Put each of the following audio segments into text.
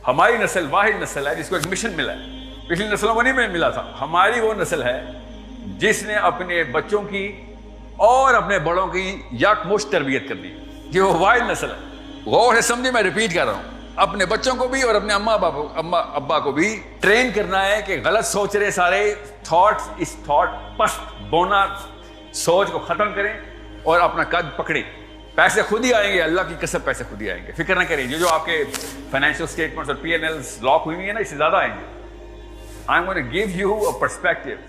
ہماری نسل واحد نسل ہے جس کو ایک مشن ملا ہے. پچھلی نسلوں کو نہیں ملا تھا. ہماری وہ نسل ہے جس نے اپنے بچوں کی اور اپنے بڑوں کی یکمشت تربیت کرنی ہے. یہ وہ واحد نسل ہے. غور سے سمجھے, میں ریپیٹ کر رہا ہوں, اپنے بچوں کو بھی اور اپنے اما ابا کو بھی ٹرین کرنا ہے کہ غلط سوچ رہے سارے تھاٹس, اس تھاٹ پست بونا سوچ کو ختم کریں اور اپنا قد پکڑیں. پیسے خود ہی آئیں گے, اللہ کی قسم پیسے خود ہی آئیں گے, فکر نہ کریں. جو آپ کے فائنینشیل اسٹیٹمنٹس اور پی این ایلز لاک ہوئی ہیں نا, اس سے زیادہ آئیں گے. I am going to give you a perspective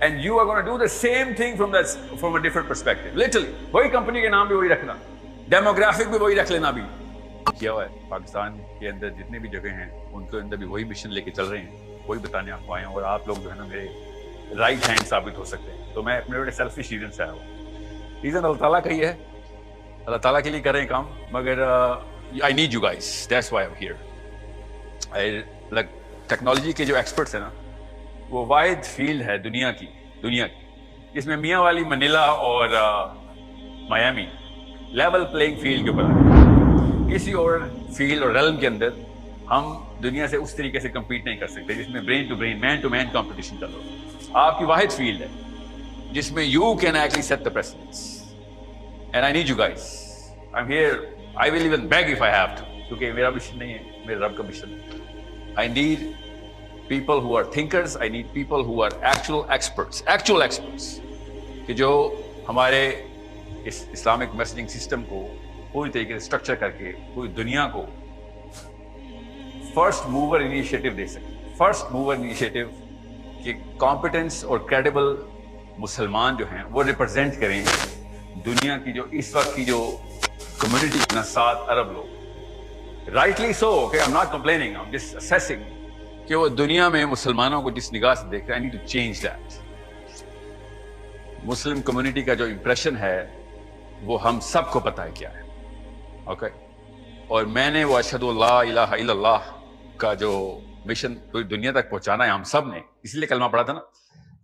and you are going to do the same thing from a different perspective. Literally, وہی کمپنی کے نام بھی وہی رکھنا, ڈیموگرافک بھی وہی رکھ لینا. بھی کیا ہوا ہے پاکستان کے اندر جتنے بھی جگہ ہیں ان کے اندر بھی وہی مشن لے کے چل رہے ہیں, وہی بتانے آپ کو آئے ہیں, اور آپ لوگ جو ہے نا میرے رائٹ ہینڈ ثابت ہو سکتے ہیں. تو میں اپنے بڑے سیلفش ریزن سے آیا ہوں. ریزن اللہ تعالیٰ کا ہی ہے, اللہ تعالیٰ کے لیے کر رہے ہیں کام, مگر I need you guys, that's why I'm here. Like technology کے جو ایکسپرٹس ہیں نا, وہ واحد فیلڈ ہے دنیا کی جس میں میاں والی منیلا اور میامی لیول پلینگ فیلڈ کے اوپر. کسی اور فیلڈ اور ریلم کے اندر ہم دنیا سے اس طریقے سے کمپیٹ نہیں کر سکتے جس میں brain to brain, man to man competition چل رہا ہے. آپ کی واحد فیلڈ ہے جس میں you can actually set the precedence, and I need you guys. I am here, I will even beg if I have to, کیونکہ میرا مشن نہیں ہے, میرے رب کا مشن ہے. I need people who are thinkers. I need people who are actual experts. کہ جو ہمارے اس اسلامک میسیجنگ سسٹم کو پوری طریقے سے اسٹرکچر کر کے پوری دنیا کو فرسٹ موور انیشیٹو دے سکے. فرسٹ موور انیشیٹو کہ کمپیٹنس اور کریڈیبل مسلمان جو ہیں وہ ریپرزینٹ کریں دنیا کی جو اس وقت کی جو کمیونٹی نا 7 ارب لوگ. Rightly so, okay, I'm not complaining, I'm just assessing کہ وہ دنیا میں مسلمانوں کو جس نگاہ سے دیکھ رہے ہیں. I need to change that. Muslim community کا جو امپریشن ہے وہ ہم سب کو پتہ ہے کیا ہے, اوکے. اور میں نے وہ اشہد اللہ الہ الا اللہ کا جو مشن پوری دنیا تک پہنچانا ہے ہم سب نے, اس لیے کلمہ پڑھا تھا نا.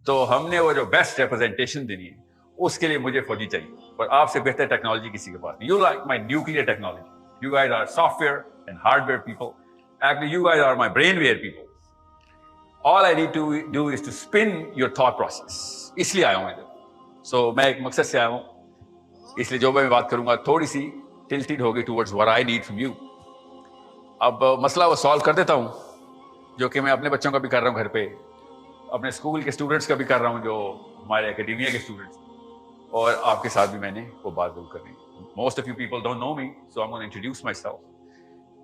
تو ہم نے وہ جو بیسٹ ریپرزنٹیشن دینی ہے اس کے لیے مجھے فوجی چاہیے, اور آپ سے بہتر ٹیکنالوجی کسی کے پاس نہیں. You like my nuclear technology. You guys are software and hardware people. Actually, you guys are my brainware people. All I need to do is to spin your thought process. اس لیے آیا ہوں ادھر. So میں ایک مقصد سے آیا ہوں, اس لیے جو میں بات کروں گا تھوڑی سی tilted ہوگی towards what I need from you. اب مسئلہ وہ سالو کر دیتا ہوں جو کہ میں اپنے بچوں کا بھی کر رہا ہوں گھر پہ, اپنے اسکول کے اسٹوڈنٹس کا بھی کر رہا ہوں جو ہمارے اکیڈیمیا کے اسٹوڈنٹس, اور آپ کے ساتھ بھی میں نے وہ بات ضرور کرنی ہے. Most of you people don't know me, so I'm going to introduce myself.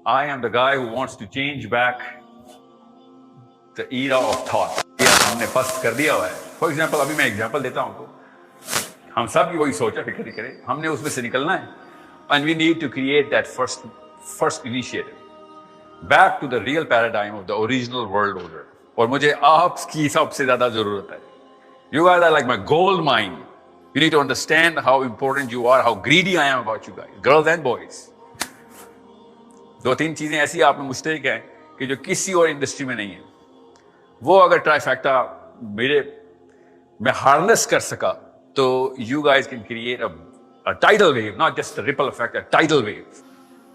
I am the guy who wants to change back the era of thought. ہم نے فرسٹ کر دیا ہوا ہے. For example, ابھی میں ایگزامپل دیتا ہوں کو, ہم سب کی وہی سوچ ہے, فکر نہیں کریں, ہم نے اس میں سے نکلنا ہے. And we need to create that first initiative back to the real paradigm of the original world order. اور مجھے آپ کی سب سے زیادہ ضرورت ہے. You guys are like my gold mine. You need to understand how important you are, how greedy I am about you guys, girls and boys. 2-3 چیزیں ایسی آپ میں مشترک ہیں کہ جو کسی اور انڈسٹری میں نہیں ہیں. وہ اگر ٹرائیفیکٹا میں ہارنس کر سکا تو you guys can create a tidal wave, not just a ripple effect, a tidal wave.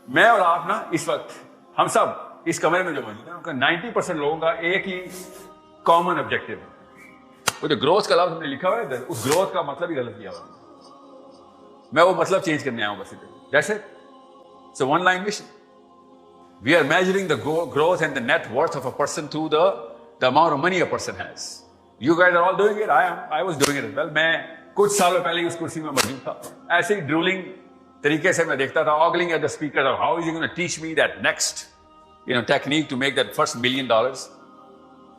میں اور آپ نا اس وقت ہم سب اس کمرے میں جو موجود ہیں ان کا 90% لوگوں کا ایک ہی کامن آبجیکٹو ہے. وہ جو گروتھ کا لفظ ہم نے لکھا ہوا ہے اس گروتھ کا مطلب ہی غلط کیا ہوا ہے. میں وہ مطلب چینج کرنے آیا ہوں بس. That's it. It's a one line mission. We are measuring the growth and the net worth of a person through the amount of money a person has. You guys are all doing it. I was doing it as well. میں کچھ سالوں پہلے اس کرسی میں موجود تھا. ایسے ہی ڈرولنگ طریقے سے میں دیکھتا تھا, ogling at the speaker, how is he going to teach me that next technique to make that first $1 million.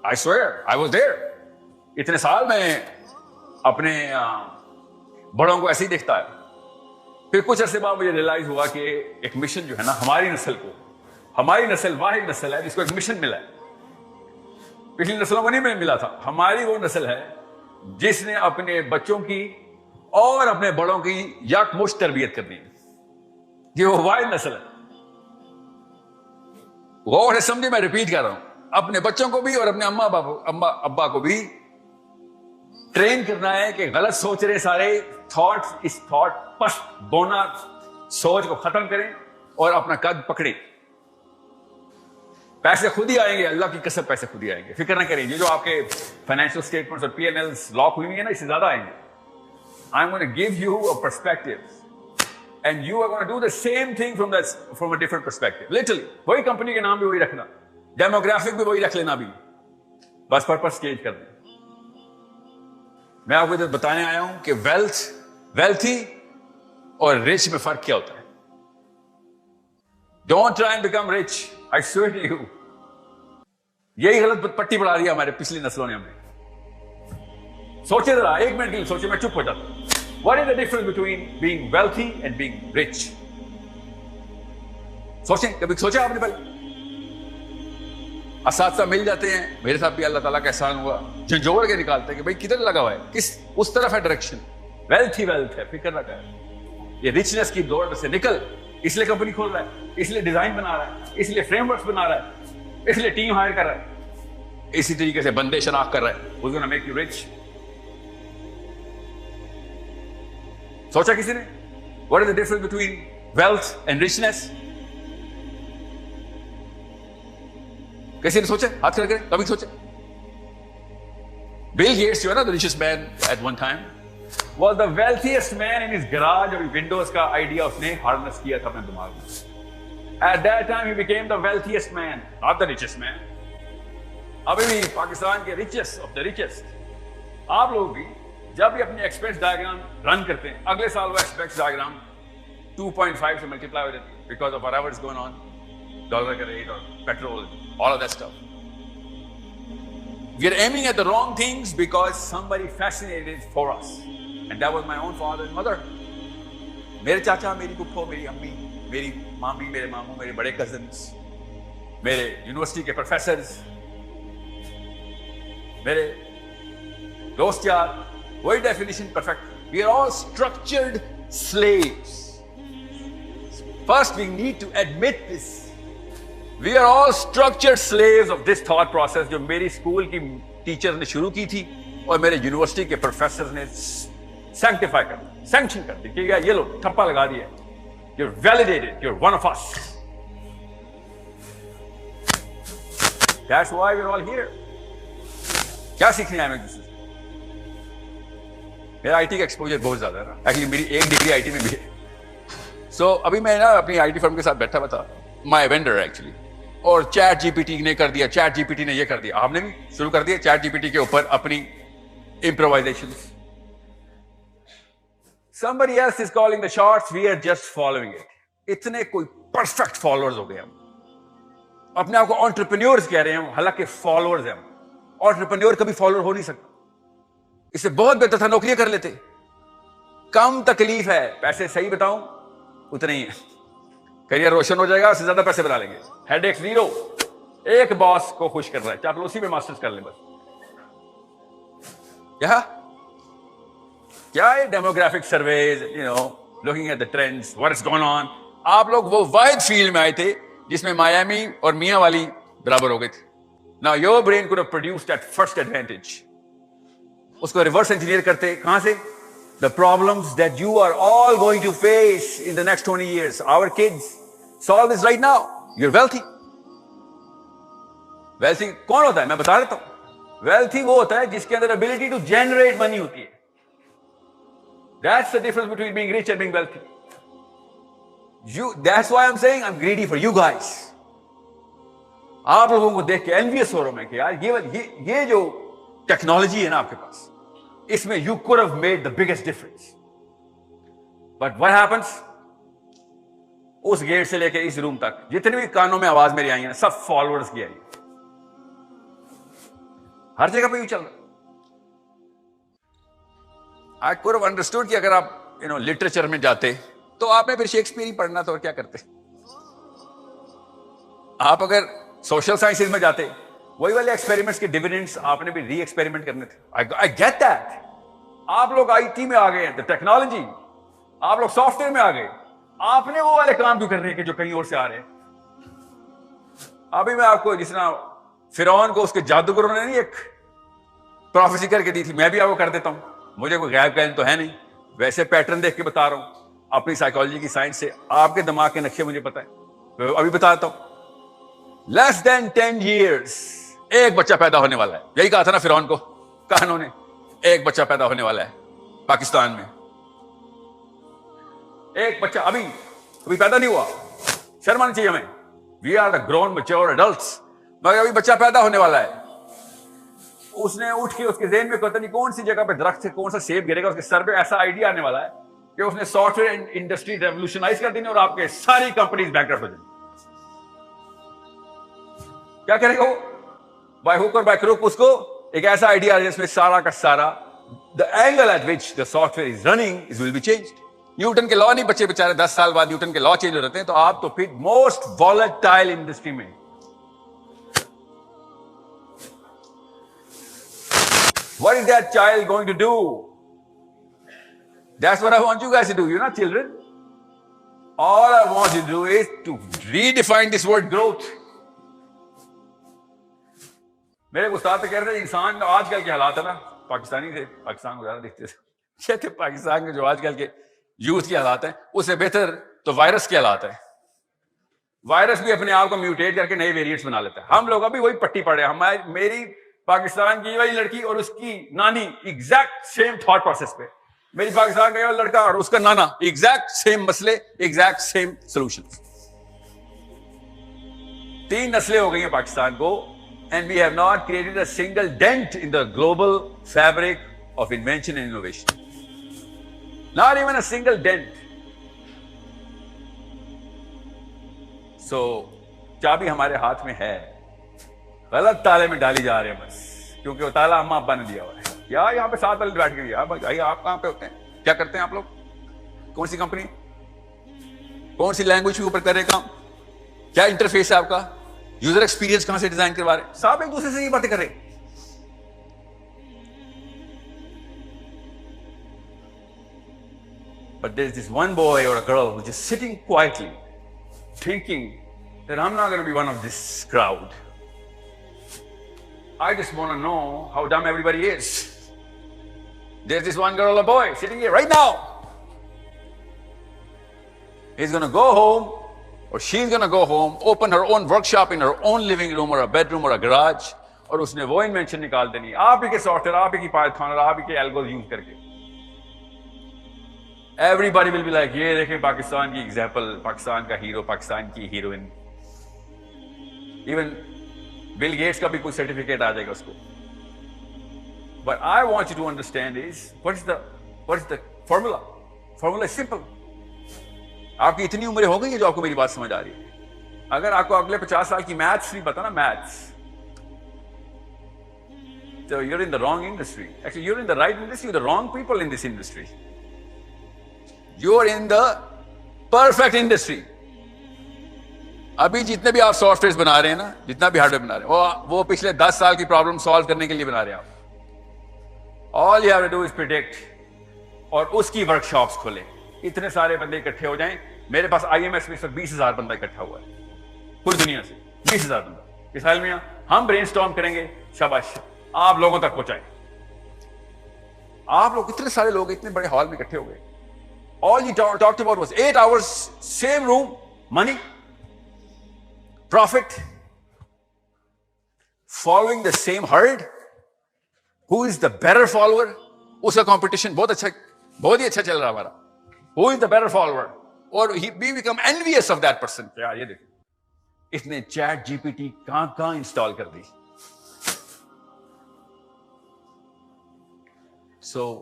I swear, I was there. اتنے سال میں اپنے بڑوں کو ایسے ہی دیکھتا ہے. پھر کچھ عرصے بعد مجھے ریئلائز ہوا کہ ایک مشن جو ہے نا ہماری نسل کو, ہماری نسل واحد نسل ہے جس کو ایک مشن ملا ہے. پچھلی نسلوں کو نہیں ملا تھا. ہماری وہ نسل ہے جس نے اپنے بچوں کی اور اپنے بڑوں کی یکمشت تربیت کرنی ہے. یہ وہ واحد نسل ہے. غور سے سمجھے, میں ریپیٹ کر رہا ہوں, اپنے بچوں کو بھی اور اپنے اما ابا کو بھی ٹرین کرنا ہے کہ غلط سوچ رہے سارے تھاٹس, اس تھاٹ پست بونا سوچ کو ختم کریں اور اپنا قد پکڑیں. پیسے خود ہی آئیں گے, اللہ کی قسم پیسے خود ہی آئیں گے, فکر نہ کریں. یہ جو آپ کے فائنینشیل اسٹیٹمنٹس اور پی این ایلز لاک ہوئی ہوئی ہیں نا, اس سے زیادہ آئیں گے. I am gonna give you a perspective and you are gonna do the same thing from a different perspective. Literally وہی کمپنی کے نام بھی وہی رکھنا, ڈیموگرافک بھی وہی رکھ لینا, بھی بس پرپس چینج کر دیں. میں آپ کو ادھر بتانے آیا ہوں کہ ویلتھی اور رچ میں فرق کیا ہوتا ہے. Don't try and become rich, I swear to you. یہی غلط پٹی پڑھا دی ہے ہمارے پچھلی نسلوں نے ہمیں. سوچے ذرا ایک منٹ کے لیے سوچے, میں چپ ہو جاتا ہوں. What is the difference between being wealthy and being rich? سوچیں, کبھی سوچا آپ نے پہلے؟ اساتذہ مل جاتے ہیں, میرے ساتھ بھی اللہ تعالیٰ کا احسان ہوا, جھنجھوڑ کے نکالتے ہیں کہ بھائی کدھر لگا ہوا ہے, کس اس طرف ہے ڈائریکشن. ویلتھ ہی ویلتھ ہے, فکر نہ کر. یہ رچنس کی دوڑ سے نکل, اس لیے کمپنی کھول رہا ہے, اس لیے ڈیزائن بنا رہا ہے, اس لیے فریم ورکس بنا رہا ہے, اس لیے ٹیم ہائر کر رہا ہے, اسی طریقے سے بندے شناخت کر رہا ہے. Who's gonna make you rich؟ سوچا کسی نے what is the difference between wealth and richness؟ کسی نے سوچا؟ ہاتھ کھڑا کریں, کبھی سوچے؟ بل گیٹس جو ہے نا, the richest man at one time was the wealthiest man in his garage. اور ونڈوز کا آئیڈیا اس نے ہارنس کیا تھا اپنے دماغ میں. At that time he became the wealthiest man, not the richest man. ابھی بھی پاکستان کے richest of the richest. آپ لوگ بھی جب بھی اپنی ایکسپینس ڈائیگرام رن کرتے ہیں, اگلے سال وہ ایکسپینس ڈائیگرام 2.5 سے ملٹیپلائی ہو جاتی ہے because of whatever is going on, dollar کا ریٹ اور petrol, all of that stuff. We are aiming at the wrong things because somebody fascinated it for us. And that was my own father and mother. میرے چاچا, میری پھپھو, میری امی, میری مامی, میرے ماموں, میرے بڑے کزنس, میرے یونیورسٹی کے پروفیسرز, میرے دوست یار, وہی definition perfect. We are all structured slaves. First we need to admit this. We are all structured slaves of this thought process جو میری اسکول کی ٹیچر نے شروع کی تھی اور میرے یونیورسٹی کے پروفیسر نے سینکٹیفائی کر دی, سینکشن کر دی کہ یہ لو ٹھپا لگا دیا, you're validated, you're one of us. That's why we're all here. کیا سیکھنے آئے میں ایک دوسرے سے؟ میرا آئی ٹی کا ایکسپوجر بہت زیادہ ہے نا, ایکچولی میری ایک ڈگری آئی ٹی میں بھی ہے. سو ابھی میں نا اپنی آئی ٹی فرم کے ساتھ بیٹھا ہوا تھا, مائی وینڈر ایکچولی, اور چیٹ جی پی ٹی نے کر دیا, چیٹ جی پی ٹی نے یہ کر دیا. آپ نے بھی شروع کر دیا چیٹ جی پی ٹی کے اوپر اپنی improvisations. Somebody else is calling the shots, we are just following it. اتنے کوئی پرفیکٹ فالوورز ہو گئے ہم, اپنے آپ کو انٹرپرینیورز کہہ رہے ہیں ہم, حالانکہ فالوورز ہیں ہم. انٹرپرینیور کبھی فالوور ہو نہیں سکتا. اس سے بہت بہتر تھا نوکریاں کر لیتے, کم تکلیف ہے, پیسے صحیح بتاؤں اتنے ہی ہیں, کریئر روشن ہو جائے گا, اس سے زیادہ پیسے بنا لیں گے, ہیڈ ایک زیرو. ایک باس کو خوش کر رہا ہے, چاپلوسی میں ماسٹرز کر لیں بس. کیا ہے demographic surveys, looking at the trends, what is gone on. آپ لوگ وہ واحد فیلڈ میں آئے تھے جس میں مایامی اور میاں والی برابر ہو گئے تھے. Now your brain could have produced that first advantage. اس کو ریورس انجینئر کرتے کہاں سے؟ The problems that you are all going to face in the next 20 years. Our kids solve this right now. You're wealthy. Wealthy کون ہوتا ہے؟ میں بتا دیتا ہوں. Wealthy وہ ہوتا ہے جس کے اندر ability to generate money ہوتی ہے. That's the difference between being rich and being wealthy. That's why I'm saying I'm greedy for you guys. آپ لوگوں کو دیکھ کے envious ہو رہا ہوں میں کہ یار یہ جو ٹیکنالوجی ہے نا آپ کے پاس, اس میں you could have made the biggest difference. But what happens? اس گیٹ سے لے کے اس روم تک جتنے بھی کانوں میں آواز میری آئی ہیں سب فالوورز کی آئی, ہر جگہ پہ یوں چل رہا. I could have understood کہ اگر آپ لٹریچر میں جاتے تو آپ نے پھر شیکسپیئر ہی پڑھنا تھا اور کیا کرتے. آپ اگر سوشل سائنسز میں جاتے وہی والے ایکسپیریمنٹس کے ڈیویڈنڈس آپ نے بھی ری ایکسپیریمنٹ کرنے تھے. I get that. آپ لوگ آئی ٹی میں آ گئے, ٹیکنالوجی, آپ لوگ سافٹ ویئر میں آ گئے, آپ نے وہ والے کام کیوں کر رہے ہیں کہ جو کہیں اور سے آ رہے ہیں. ابھی میں آپ کو جس طرح فرعون کو اس کے جادوگروں نے نہیں ایک پروفیسی کر کے دی تھی, میں بھی آپ کو کر دیتا ہوں. مجھے کوئی غیب کا علم تو ہے نہیں, ویسے پیٹرن دیکھ کے بتا رہا ہوں اپنی سائیکالوجی کی سائنس سے. آپ کے دماغ کے نقشے مجھے پتہ ہے, ابھی بتاتا ہوں. Less than 10 years ایک بچہ پیدا ہونے والا ہے. یہی کہا تھا نا فرعون کو, کہا انہوں نے ایک بچہ پیدا ہونے والا ہے پاکستان میں. ایک بچہ ابھی پیدا نہیں ہوا, شرم آنی چاہیے ہمیں. We are the grown mature adults, مگر ابھی بچہ پیدا ہونے والا ہے. اس نے اٹھ کے اس کے ذہن میں پتہ نہیں کون سی جگہ پہ درخت سے کون سا سیب گرے گا, اس کے سر پہ ایسا آئیڈیا آنے والا ہے کہ اس نے سافٹ ویئر انڈسٹری ریولیوشنائز کر دینی اور آپ کے ساری کمپنیز بینکرپٹ ہو جائیں. کیا کرے گا وہ؟ بائی ہوک اور بائی کروک اس کو ایک ایسا آئیڈیا جس میں سارا کا سارا the angle at which the software is running is will be changed. Newton کے لا نہیں بچے بےچارے 10 سال بعد نیوٹن کے لا چینج ہو رہتے ہیں, تو آپ تو پھر موسٹ volatile انڈسٹری میں. What is that child going to do? That's what I want you guys to do. You're not children. All I want you to do is to redefine this word growth. میرے استاد تو کہہ رہے تھے انسان آج کل کے حالات ہے نا, پاکستانی تھے, پاکستان کو زیادہ دیکھتے تھے, کہتے پاکستان کے جو آج کل کے یوتھ کے حالات ہیں اس سے بہتر تو وائرس کے حالات ہیں. وائرس بھی اپنے آپ کو میوٹیٹ کر کے نئے ویریئنٹس بنا لیتا ہے. ہم لوگ ابھی وہی پٹی پڑے ہیں. میری پاکستان کی وہی لڑکی اور اس کی نانی ایگزیکٹ سیم تھاٹ پروسیس پہ, میری پاکستان کا یہ لڑکا اور اس کا نانا ایگزیکٹ سیم مسئلے, ایگزیکٹ سیم سولوشن. 3 نسلیں ہو گئی ہیں پاکستان کو, and we have not created a single dent in the global fabric of invention and innovation. Not even a single dent. So چابی ہمارے ہاتھ میں ہے, غلط تالے میں ڈالی جا رہے ہیں بس, کیونکہ وہ تالا اما ابا نے دیا ہوا ہے. یا یہاں پہ ساتھ والے بیٹھ کے دیا بھائی, آپ کہاں پہ ہوتے ہیں, کیا کرتے ہیں آپ لوگ, کون سی کمپنی, کون سی لینگویج کے اوپر کر رہے کام, کیا انٹرفیس ہے آپ کا, یوزر ایکسپیرینس کہاں سے ڈیزائن کروا رہے ہیں, سب ایک دوسرے سے یہ باتیں کر رہے ہیں. But there's this one boy or a girl who's just sitting quietly thinking that I'm not going to be one of this crowd. I just want to know how dumb everybody is. There's this one girl or boy sitting here right now. He's going to go home or she's going to go home, open her own workshop in her own living room or a bedroom or a garage, اور اس نے وہ invention نکال دینی آپ ہی کے soft where, آپ ہی کی Python اور آپ ہی کے الگوز یوز کر کے. Everybody will be like, یہ دیکھیں پاکستان کی ایگزامپل, پاکستان کا ہیرو, پاکستان کی ہیروئن. ایون بل گیٹس کا بھی کوئی سرٹیفکیٹ آ جائے گا اس کو. But I want you to understand is what is the formula? Formula is simple. آپ کی اتنی عمریں ہو گئی ہیں جو آپ کو میری بات سمجھ آ رہی ہے. اگر آپ کو اگلے 50 سال کی میتھس نہیں پتا نا, maths, so you're in the wrong industry. Actually, you're in the right industry, you're the wrong people in this industry. You're in the perfect industry. ابھی جتنے بھی آپ سافٹ ویئر بنا رہے ہیں نا, جتنا بھی ہارڈ ویئر بنا رہے ہیں, وہ پچھلے 10 سال کی پرابلم سالو کرنے کے لیے بنا رہے ہیں آپ. All you have to do is predict, اور اس کی ورک شاپس کھولیں, اتنے سارے بندے اکٹھے ہو جائیں. میرے پاس آئی ایم ایس میں 20,000 بندہ اکٹھا ہوا ہے پوری دنیا سے, 20,000 بندہ. اس حال میں ہم برین اسٹارم کریں گے, شاباش, آپ لوگوں تک پہنچائیں. آپ لوگ اتنے سارے لوگ اتنے بڑے ہال میں اکٹھے ہو گئے. All you talked about was 8 hours, same room, money, profit, following the same herd. Who is the better follower? اس کا competition بہت ہی اچھا چل رہا ہمارا. Who is the better follower? اور we become envious of that person. یار یہ دیکھیں, اس نے چیٹ جی پی ٹی کہاں انسٹال کر دی. So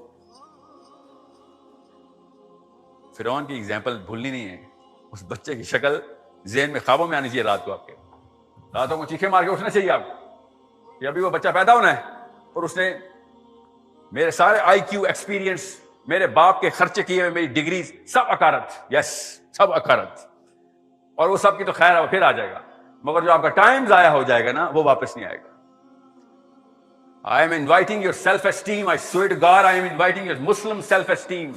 فرعون کی ایگزامپل بھولنی نہیں ہے. اس بچے کی شکل ذہن میں, خوابوں میں آنی چاہیے رات کو, آپ کے راتوں کو چیخے مار کے اٹھنا چاہیے آپ کو کہ ابھی وہ بچہ پیدا ہونا ہے اور اس نے میرے سارے آئی کیو, ایکسپیرینس, میرے باپ کے خرچے کیے ہوئے میری ڈگریز سب اکارت, یس سب اکارت, اور وہ سب کی تو خیر پھر آ جائے گا, مگر جو آپ کا ٹائم ضائع ہو جائے گا نا وہ واپس نہیں آئے گا. I am inviting your self-esteem. I swear to God, I am inviting your Muslim self-esteem.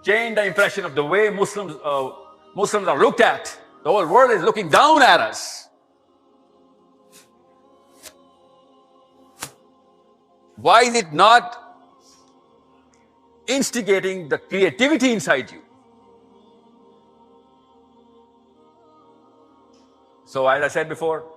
Change the impression of the way Muslims are looked at. The whole world is looking down at us. Why is it not instigating the creativity inside you? So as I said before,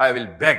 I will beg,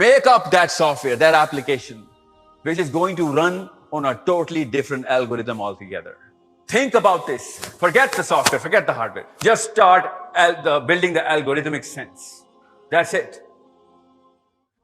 Make up that software, that application, which is going to run on a totally different algorithm altogether. Think about this. Forget the software, forget the hardware. Just start building the algorithmic sense. That's it.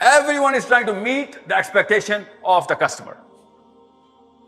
Everyone is trying to meet the expectation of the customer.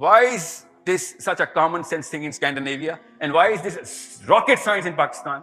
Why is this such a common sense thing in Scandinavia, and why is this rocket science in Pakistan?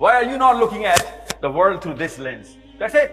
Why are you not looking at the world through this lens? That's it.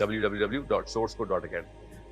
www.sourcecode.academy.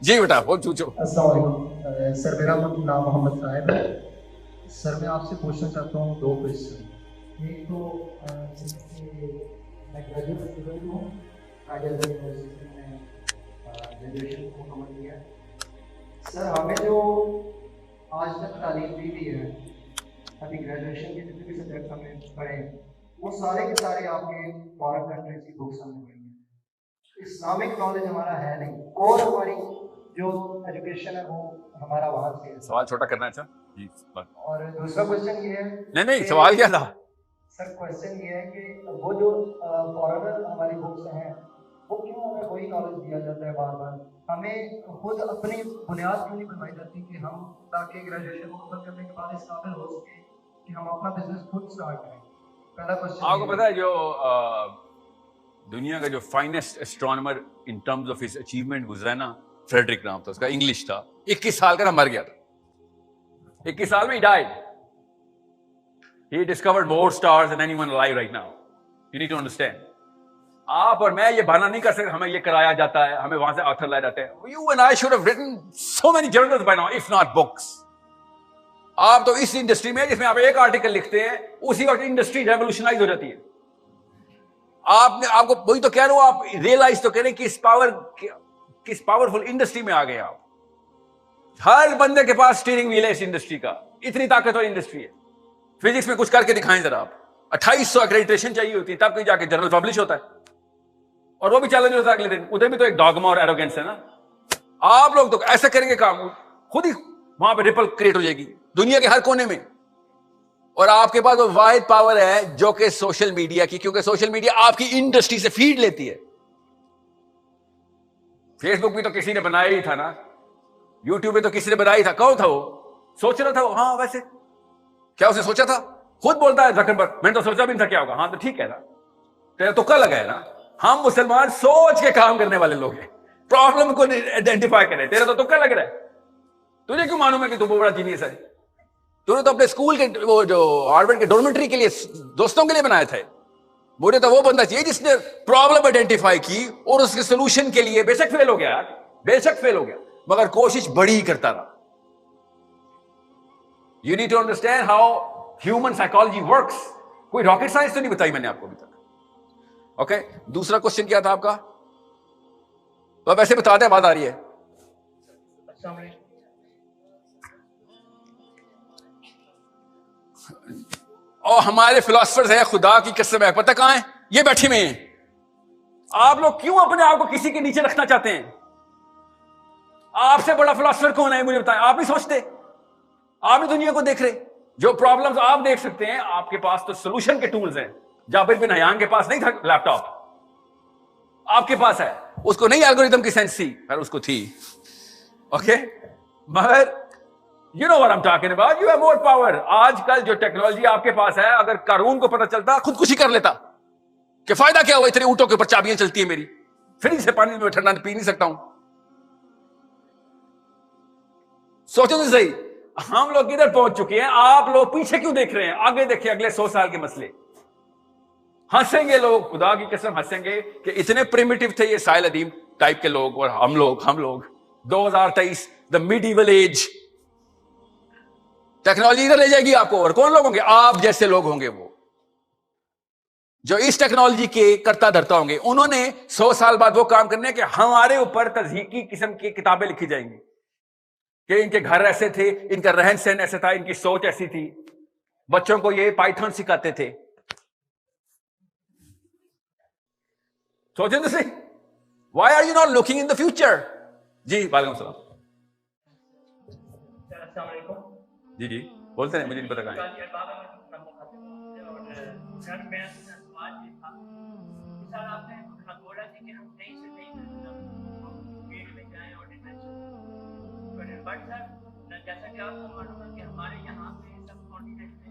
جی بیٹا وہ پوچھو. السلام علیکم سر، میرا نام محمد صاحب ہے. سر میں آپ سے پوچھنا چاہتا ہوں 2 کویشچن. ایک تو میں گریجویٹ اسٹوڈنٹ ہوں، حیدرآباد یونیورسٹی میں گریجویشن کو مکمل کیا ہے. سر ہمیں جو آج تک تعلیم دی گئی ہے، ابھی گریجویشن کے جتنے بھی سبجیکٹ ہم نے پڑھے ہیں وہ سارے کے سارے آپ کے فارن کنٹریز کی بکس ہم نے پڑھی ہیں. اسلامک نالج ہمارا ہے نہیں، اور ہماری جو ایجوکیشن ہے وہ ہمارا وہاں سے ہے. سوال چھوٹا کرنا ہے سر جی. اور دوسرا کوشچن یہ ہے، نہیں سوال کیا تھا سر کوشچن یہ ہے کہ وہ جو فارنر ہماری بکس ہیں وہ کیوں ہمیں وہی نالج دیا جاتا ہے بار بار، ہمیں خود اپنی بنیاد کیوں نہیں بنوائی جاتی کہ ہم تاکہ گریجویشن مکمل کرنے کے بعد اس قابل ہو سکے کہ ہم اپنا بزنس خود اسٹارٹ کریں. پہلا کوشچن آپ کو پتا ہے جو دنیا کا جو finest astronomer in terms of his achievement گزرا نا، فریڈرک نام تھا اس کا، انگلش تھا، 21 سال کا مر گیا تھا. 21 سال میں ہی died. He discovered more stars than anyone alive right now. You need to understand. آپ اور میں یہ بہانا نہیں کر سکتے ہمیں یہ کرایا جاتا ہے، ہمیں وہاں سے آتھر لائے جاتے ہیں. You and I should have written so many journals by now, if not books. آپ تو اس انڈسٹری میں جس میں آپ ایک آرٹیکل لکھتے ہیں اسی وقت انڈسٹری ریولیوشنائز ہو جاتی ہے. آپ کو وہی تو کہہ رہا ہوں، آپ ریئلائز تو کریں کس پاورفل انڈسٹری میں آ گئے آپ. ہر بندے کے پاس اسٹیئرنگ ویل ہے اس انڈسٹری کا، اتنی طاقتور انڈسٹری ہے. فزکس میں کچھ کر کے دکھائیں ذرا آپ. 2800 اکریڈیٹیشن چاہیے ہوتی ہے تب کہیں جا کے جرنل پبلش ہوتا ہے، اور وہ بھی چیلنج ہوتا ہے اگلے دن. ادھر بھی تو ایک ڈاگما اور ایروگینس ہے نا. آپ لوگ تو ایسا کریں گے کام، خود ہی وہاں پہ ریپل کریٹ ہو جائے گی دنیا کے ہر کونے میں. اور آپ کے پاس وہ واحد پاور ہے جو کہ سوشل میڈیا کی، کیونکہ سوشل میڈیا آپ کی انڈسٹری سے فیڈ لیتی ہے. فیس بک بھی تو کسی نے بنایا ہی تھا نا، یوٹیوب پہ تو کسی نے بنایا ہی تھا. کون تھا وہ؟ سوچ رہا تھا وہ. ہاں ویسے کیا اسے سوچا تھا؟ خود بولتا ہے زکربرگ، میں نے تو سوچا بھی نہیں تھا کیا ہوگا. ہاں تو ٹھیک ہے نا، تیرا تکا لگا ہے نا. ہم مسلمان سوچ کے کام کرنے والے لوگ ہیں، پرابلم کو آئیڈینٹیفائی کریں. تیرا تو تکا لگ رہا ہے، تجھے کیوں معلوم ہے کہ تو بڑا جینیس ہے؟ تو نے تو اپنے اسکول کے وہ جو ہارورڈ کے ڈورمیٹری کے لیے دوستوں کے لیے بنائے تھے. مجھے تو وہ بندہ چاہیے جس نے پرابلم آئیڈینٹیفائی کی اور اس کے سولوشن کے لیے بے شک فیل ہو گیا، بے شک فیل ہو گیا، مگر کوشش بڑی ہی کرتا رہا. You need to understand how human psychology works. کوئی راکٹ سائنس تو نہیں بتائی میں نے آپ کو ابھی تک. اوکے دوسرا کوشچن کیا تھا آپ کا؟ تو اب ایسے بتا دیں، بات آ رہی ہے. السلام علیکم. اور ہمارے فلاسفرز ہیں، خدا کی قسم ہے، پتہ کہاں ہیں؟ یہ بیٹھے ہوئے ہیں. آپ لوگ کیوں اپنے آپ کو کسی کے نیچے رکھنا چاہتے ہیں؟ آپ سے بڑا فلاسفر کون ہے مجھے بتائیں. آپ نہیں سوچتے، آپ بھی دنیا کو دیکھ رہے. جو پرابلمز آپ دیکھ سکتے ہیں آپ کے پاس تو سولوشن کے ٹولز ہیں. جابر بن حیان کے پاس نہیں تھا لیپ ٹاپ، آپ کے پاس ہے. اس کو نہیں الگوریتم کی سینس تھی، پر اس کو تھی. اوکے مگر you know what I'm talking about. You have more power. آج کل جو ٹیکنالوجی آپ کے پاس ہے، اگر قارون کو پتہ چلتا خودکشی کر لیتا کہ فائدہ کیا ہوا، اتنے اونٹوں کے اوپر چابیاں چلتی ہیں میری، فریج سے پانی میں ٹھنڈا پی نہیں سکتا ہوں. سوچو تو صحیح، ہم لوگ ادھر پہنچ چکے ہیں، آپ لوگ پیچھے کیوں دیکھ رہے ہیں؟ آگے دیکھیں اگلے 100 سال کے مسئلے. ہنسیں گے لوگ، خدا کی قسم ہنسیں گے کہ اتنے پریمیٹیو تھے یہ ساحل ادیم ٹائپ کے لوگ، اور ہم لوگ 2023 دا میڈیول ایج. ٹیکنالوجی ادھر لے جائے گی آپ کو، اور کون لوگ ہوں گے؟ آپ جیسے لوگ ہوں گے وہ جو اس ٹیکنالوجی کے کرتا دھرتا ہوں گے. انہوں نے 100 سال بعد وہ کام کرنے کہ ہمارے اوپر تذہیقی قسم کی کتابیں لکھی جائیں گی کہ ان کے گھر ایسے تھے، ان کا رہن سہن ایسا تھا، ان کی سوچ ایسی تھی. بچوں کو یہ پائتھن سکھاتے تھے. سوچیں تو صحیح. Why are you not looking in the future? جی وعلیکم السلام. السلام علیکم. جی بولتے ہیں، مجھے نہیں پتا کہاں ہے. جیسا کہ آپ کو معلوم ہے کہ ہمارے یہاں پہ سب کانٹیننٹ میں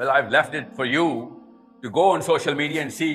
Well, I've left it for you to go on social media and see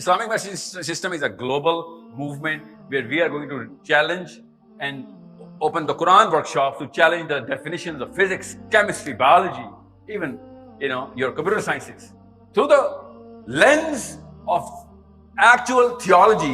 Islamic messaging system is a global movement where we are going to challenge and open the Quran workshops to challenge the definitions of physics, chemistry, biology, even your computer sciences through the lens of actual theology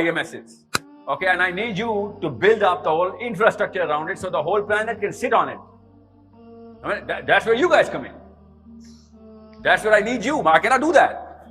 IMS is. Okay, and I need you to build up the whole infrastructure around it so the whole planet can sit on it. I mean, that's where you guys come in. That's where I need you. I cannot do that.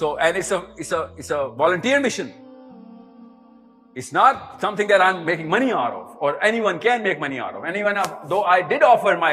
so and it's a volunteer mission. It's not something that I'm making money out of, or anyone can make money out of. Anyone, though I did offer my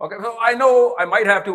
Okay, so I know I might have to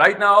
right now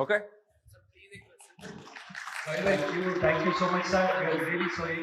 Okay? Thank you so much, sir. We are really sorry.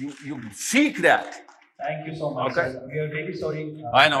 you seek that. Thank you so much. Okay. Sir. We are really sorry. I know.